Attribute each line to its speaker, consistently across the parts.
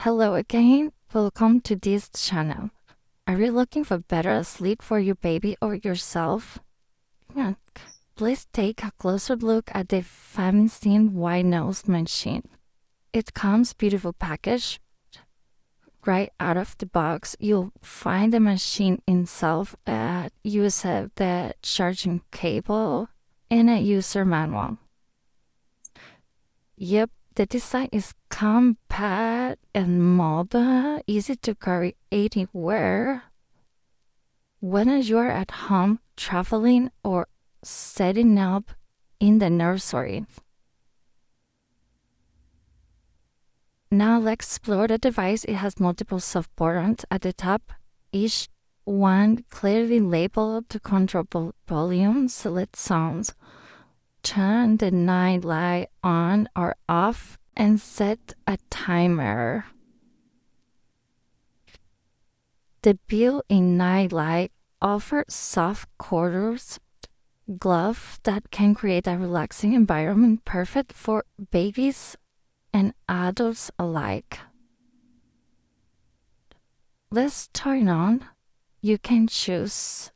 Speaker 1: Hello again, welcome to this channel. Are you looking for better sleep for your baby or yourself? Yeah. Please take a closer look at the Famisym White Noise Machine. It comes beautiful package. Right out of the box, you'll find the machine itself. Use the charging cable and a user manual. Yep, the design is compact and mobile, easy to carry anywhere. Whether you're at home, traveling, or setting up in the nursery. Now let's explore the device. It has multiple soft buttons at the top, each one clearly labeled to control volume, select sounds, turn the night light on or off, and set a timer. The built-in night light offers soft quarters glove that can create a relaxing environment perfect for babies and adults alike. Let's turn on. You can choose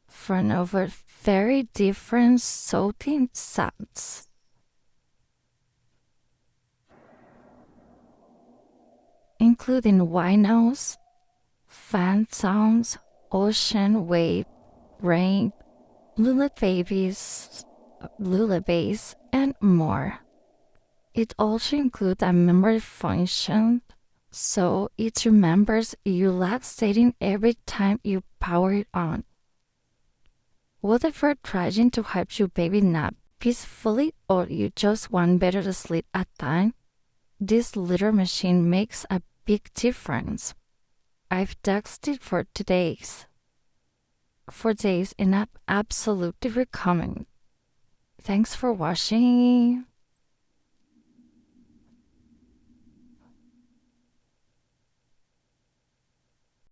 Speaker 1: from over 30 different soothing sounds. Including white noise, fan sounds, ocean wave, rain, lullabies, and more. It also includes a memory function, so it remembers your last setting every time you power it on. Whatever trying to help your baby nap peacefully or you just want better sleep at time, this little machine makes a big difference. I've tested for days and I absolutely recommend. Thanks for watching.